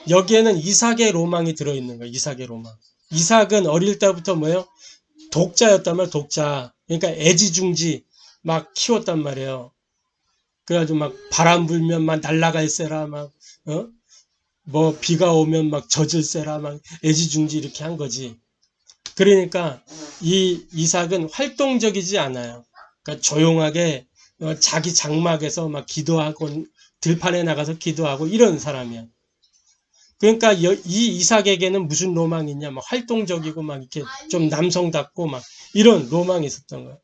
여기에는 이삭의 로망이 들어있는 거예요. 이삭의 로망. 이삭은 어릴 때부터 뭐예요? 독자였단 말이에요. 독자. 그러니까 애지중지 막 키웠단 말이에요. 그래가지고 막 바람 불면 막 날아갈세라, 막 뭐 비가 오면 막 젖을세라, 막 애지중지 이렇게 한 거지. 그러니까 이 이삭은 활동적이지 않아요. 그러니까 조용하게 자기 장막에서 막 기도하고 들판에 나가서 기도하고 이런 사람이야. 그러니까 이 이삭에게는 무슨 로망이 있냐, 막 활동적이고 막 이렇게 좀 남성답고 막 이런 로망이 있었던 거야.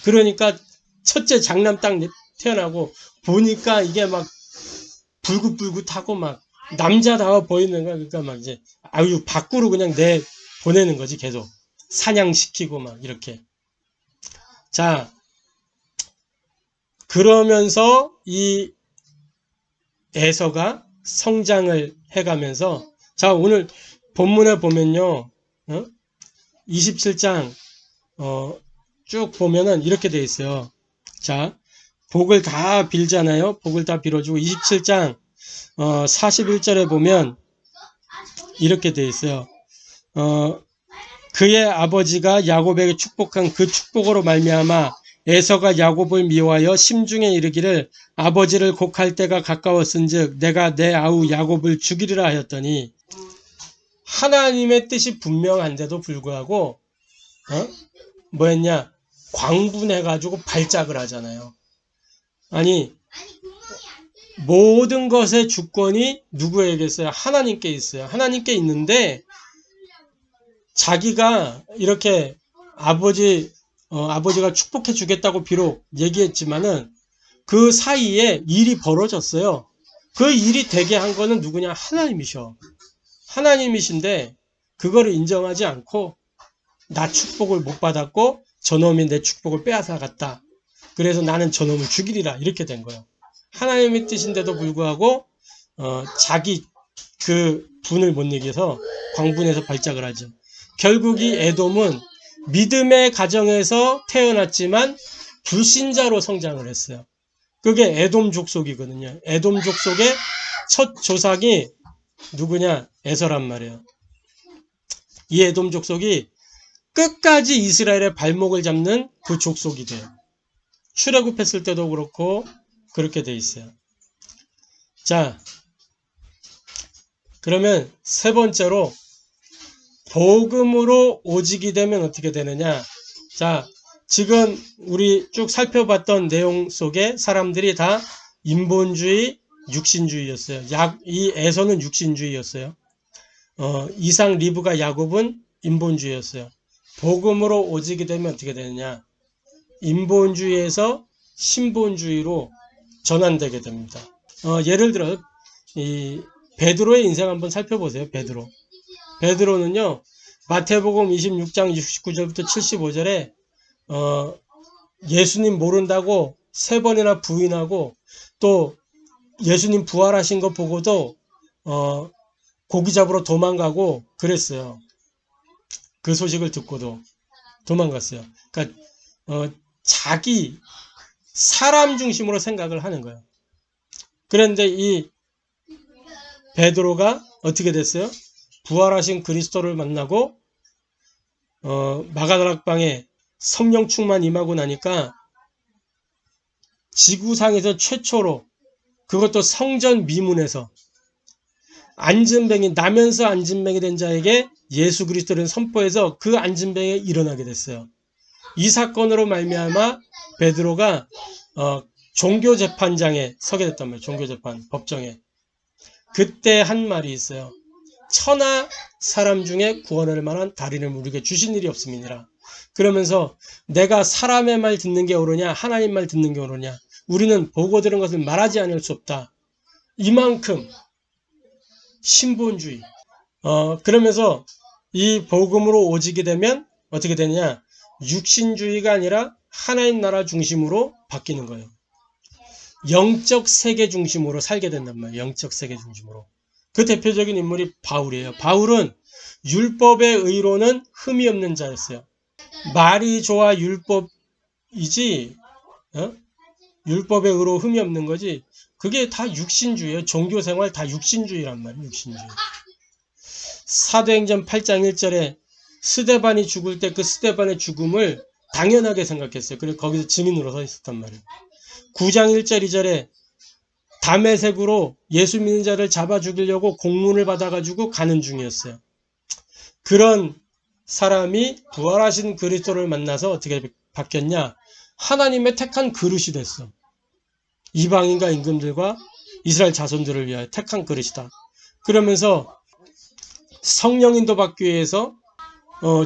그러니까 첫째 장남 딱 태어나고 보니까 이게 막 불긋불긋하고 막 남자다워 보이는 거야. 그러니까 막 이제 아유 밖으로 그냥 보내는 거지. 계속 사냥시키고 막 이렇게. 자, 그러면서 이 에서가 성장을 해가면서, 자, 오늘 본문에 보면요, 27장 쭉 보면은 이렇게 돼 있어요. 자, 복을 다 빌잖아요. 복을 다 빌어주고 27장 41절에 보면 이렇게 돼 있어요. 그의 아버지가 야곱에게 축복한 그 축복으로 말미암아 에서가 야곱을 미워하여 심중에 이르기를 아버지를 곡할 때가 가까웠은즉 내가 내 아우 야곱을 죽이리라 하였더니, 하나님의 뜻이 분명한데도 불구하고 뭐였냐, 광분해가지고 발작을 하잖아요. 아니 모든 것의 주권이 누구에게 있어요? 하나님께 있어요. 하나님께 있는데 자기가 이렇게 아버지가 축복해 주겠다고 비록 얘기했지만은 그 사이에 일이 벌어졌어요. 그 일이 되게 한 거는 누구냐? 하나님이셔. 하나님이신데 그거를 인정하지 않고 나 축복을 못 받았고 저놈이 내 축복을 빼앗아갔다. 그래서 나는 저놈을 죽이리라. 이렇게 된 거예요. 하나님의 뜻인데도 불구하고 자기 그 분을 못 이겨서 광분해서 발작을 하죠. 결국 이 에돔은 믿음의 가정에서 태어났지만 불신자로 성장을 했어요. 그게 에돔 족속이거든요. 에돔 족속의 첫 조상이 누구냐? 에서란 말이에요. 이 에돔 족속이 끝까지 이스라엘의 발목을 잡는 그 족속이 돼요. 출애굽했을 때도 그렇고 그렇게 돼 있어요. 자, 그러면 세 번째로 복음으로 오직이 되면 어떻게 되느냐? 자, 지금 우리 쭉 살펴봤던 내용 속에 사람들이 다 인본주의, 육신주의였어요. 이 에서는 육신주의였어요. 이상, 리브가 야곱은 인본주의였어요. 복음으로 오직이 되면 어떻게 되느냐? 인본주의에서 신본주의로 전환되게 됩니다. 예를 들어 이 베드로의 인생 한번 살펴보세요. 베드로는요. 마태복음 26장 69절부터 75절에 예수님 모른다고 3번이나 부인하고 또 예수님 부활하신 거 보고도 고기 잡으러 도망가고 그랬어요. 그 소식을 듣고도 도망갔어요. 그러니까 자기 사람 중심으로 생각을 하는 거예요. 그런데 이 베드로가 어떻게 됐어요? 부활하신 그리스도를 만나고 마가다락방에 성령 충만 임하고 나니까 지구상에서 최초로 그것도 성전 미문에서 안진뱅이 나면서 안진뱅이 된 자에게 예수 그리스도를 선포해서 그 안진뱅이 일어나게 됐어요. 이 사건으로 말미암아 베드로가 종교재판장에 서게 됐단 말이에요. 종교재판 법정에. 그때 한 말이 있어요. 천하 사람 중에 구원할 만한 다리를 우리에게 주신 일이 없음이니라. 그러면서 내가 사람의 말 듣는 게 옳으냐 하나님 말 듣는 게 옳으냐 우리는 보고 들은 것을 말하지 않을 수 없다. 이만큼 신본주의. 그러면서 이 복음으로 오직이 되면 어떻게 되느냐? 육신주의가 아니라 하나님 나라 중심으로 바뀌는 거예요. 영적 세계 중심으로 살게 된단 말이에요. 영적 세계 중심으로. 그 대표적인 인물이 바울이에요. 바울은 율법의 의로는 흠이 없는 자였어요. 말이 좋아 율법이지 율법의 의로 흠이 없는 거지. 그게 다 육신주의예요. 종교생활 다 육신주의란 말이에요. 육신주의. 사도행전 8장 1절에 스데반이 죽을 때 그 스데반의 죽음을 당연하게 생각했어요. 그래서 거기서 증인으로 서 있었단 말이에요. 9장 1절 2절에 다메섹으로 예수 믿는 자를 잡아 죽이려고 공문을 받아가지고 가는 중이었어요. 그런 사람이 부활하신 그리스도를 만나서 어떻게 바뀌었냐? 하나님의 택한 그릇이 됐어. 이방인과 임금들과 이스라엘 자손들을 위하여 택한 그릇이다. 그러면서 성령 인도받기 위해서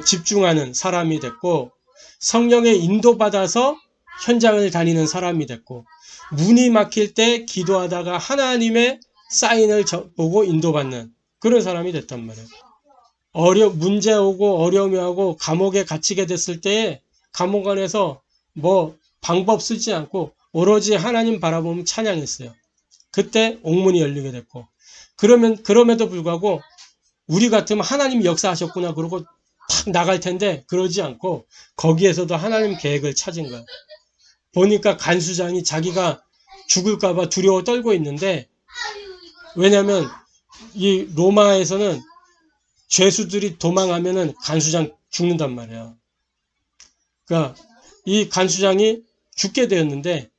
집중하는 사람이 됐고 성령의 인도받아서 현장을 다니는 사람이 됐고 문이 막힐 때 기도하다가 하나님의 사인을 보고 인도받는 그런 사람이 됐단 말이에요. 문제 오고 어려움이 오고 감옥에 갇히게 됐을 때에 감옥 안에서 뭐 방법 쓰지 않고 오로지 하나님 바라보면 찬양했어요. 그때 옥문이 열리게 됐고 그럼에도 불구하고 우리 같으면 하나님 역사하셨구나 그러고 탁 나갈 텐데 그러지 않고 거기에서도 하나님 계획을 찾은 거예요. 보니까 간수장이 자기가 죽을까봐 두려워 떨고 있는데 왜냐하면 이 로마에서는 죄수들이 도망하면은 간수장 죽는단 말이에요. 그러니까 이 간수장이 죽게 되었는데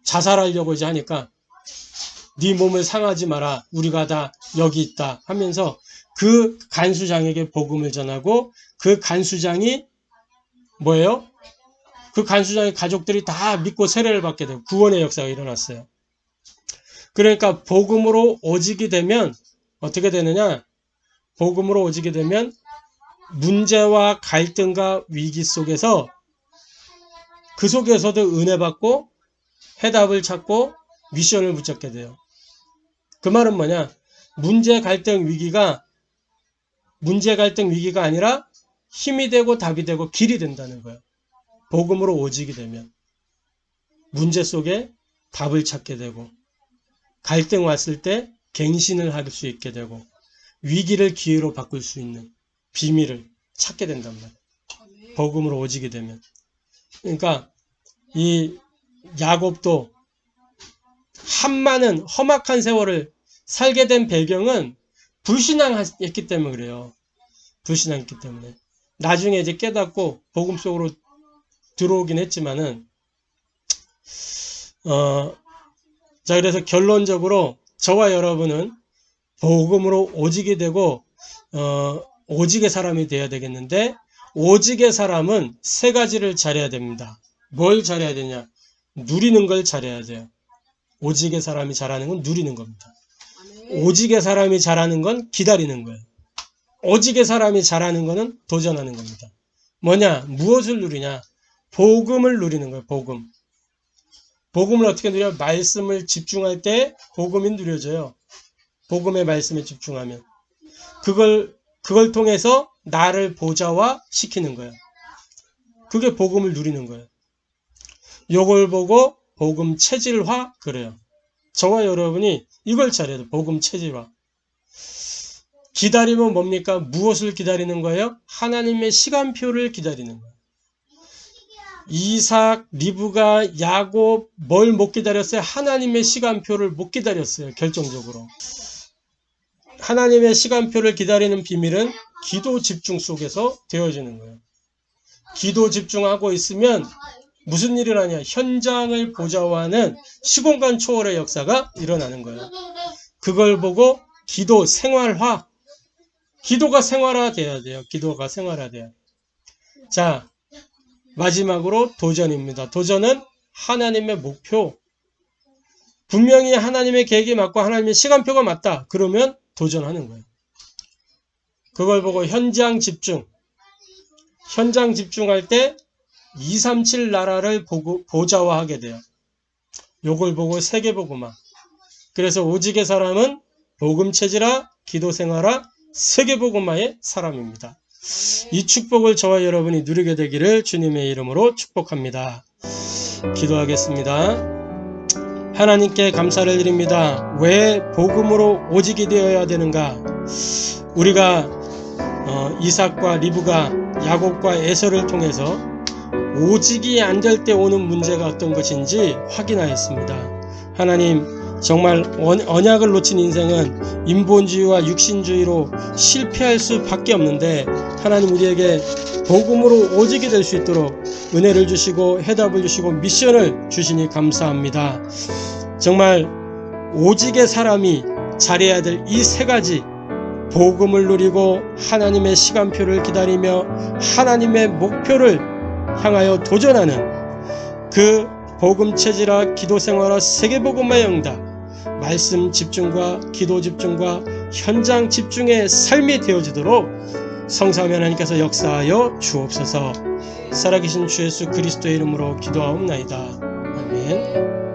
자살하려고 이제 하니까 네 몸을 상하지 마라. 우리가 다 여기 있다 하면서 그 간수장에게 복음을 전하고 그 간수장이 뭐예요? 그 간수장의 가족들이 다 믿고 세례를 받게 되고 구원의 역사가 일어났어요. 그러니까 복음으로 오직이 되면 어떻게 되느냐? 복음으로 오직이 되면 문제와 갈등과 위기 속에서 그 속에서도 은혜 받고 해답을 찾고 미션을 붙잡게 돼요. 그 말은 뭐냐? 문제 갈등 위기가 아니라 힘이 되고 답이 되고 길이 된다는 거예요. 복음으로 오직이 되면 문제 속에 답을 찾게 되고 갈등 왔을 때 갱신을 할 수 있게 되고 위기를 기회로 바꿀 수 있는 비밀을 찾게 된단 말이에요. 복음으로 오직이 되면. 그러니까 이 야곱도 한많은 험악한 세월을 살게 된 배경은 불신앙했기 때문에 그래요. 불신앙했기 때문에. 나중에 이제 깨닫고 복음 속으로 들어오긴 했지만은 자, 그래서 결론적으로 저와 여러분은 복음으로 오직이 되고 오직의 사람이 되어야 되겠는데 오직의 사람은 세 가지를 잘해야 됩니다. 뭘 잘해야 되냐? 누리는 걸 잘해야 돼요. 오직의 사람이 잘하는 건 누리는 겁니다. 오직의 사람이 잘하는 건 기다리는 거예요. 오직의 사람이 잘하는 거는 도전하는 겁니다. 뭐냐? 무엇을 누리냐? 복음을 누리는 거예요. 복음. 복음을 어떻게 누려? 말씀을 집중할 때 복음이 누려져요. 복음의 말씀에 집중하면. 그걸 통해서 나를 보좌화 시키는 거예요. 그게 복음을 누리는 거예요. 요걸 보고 복음 체질화 그래요. 저와 여러분이 이걸 잘해야 돼요. 복음 체질화. 기다리면 뭡니까? 무엇을 기다리는 거예요? 하나님의 시간표를 기다리는 거예요. 이삭, 리브가, 야곱 뭘 못 기다렸어요? 하나님의 시간표를 못 기다렸어요. 결정적으로. 하나님의 시간표를 기다리는 비밀은 기도 집중 속에서 되어지는 거예요. 기도 집중하고 있으면 무슨 일이 일어나냐? 현장을 보좌하는 시공간 초월의 역사가 일어나는 거예요. 그걸 보고 기도 생활화. 기도가 생활화돼야 돼요. 기도가 생활화돼요. 자, 마지막으로 도전입니다. 도전은 하나님의 목표. 분명히 하나님의 계획이 맞고 하나님의 시간표가 맞다. 그러면 도전하는 거예요. 그걸 보고 현장 집중. 현장 집중할 때 237 나라를 보좌화하게 돼요. 요걸 보고 세계복음화. 그래서 오직의 사람은 복음 체질화, 기도 생활화, 세계복음화의 사람입니다. 이 축복을 저와 여러분이 누리게 되기를 주님의 이름으로 축복합니다. 기도하겠습니다. 하나님께 감사를 드립니다. 왜 복음으로 오직이 되어야 되는가? 우리가 이삭과 리브가 야곱과 에서를 통해서 오직이 안 될 때 오는 문제가 어떤 것인지 확인하였습니다. 하나님, 정말 언약을 놓친 인생은 인본주의와 육신주의로 실패할 수밖에 없는데 하나님 우리에게 복음으로 오직이 될 수 있도록 은혜를 주시고 해답을 주시고 미션을 주시니 감사합니다. 정말 오직의 사람이 잘해야 될 이 세 가지, 복음을 누리고 하나님의 시간표를 기다리며 하나님의 목표를 향하여 도전하는 그 복음 체질화, 기도 생활화, 세계복음화의 응답, 말씀 집중과 기도 집중과 현장 집중의 삶이 되어지도록 성삼위 하나님께서 역사하여 주옵소서. 살아계신 주 예수 그리스도의 이름으로 기도하옵나이다. 아멘.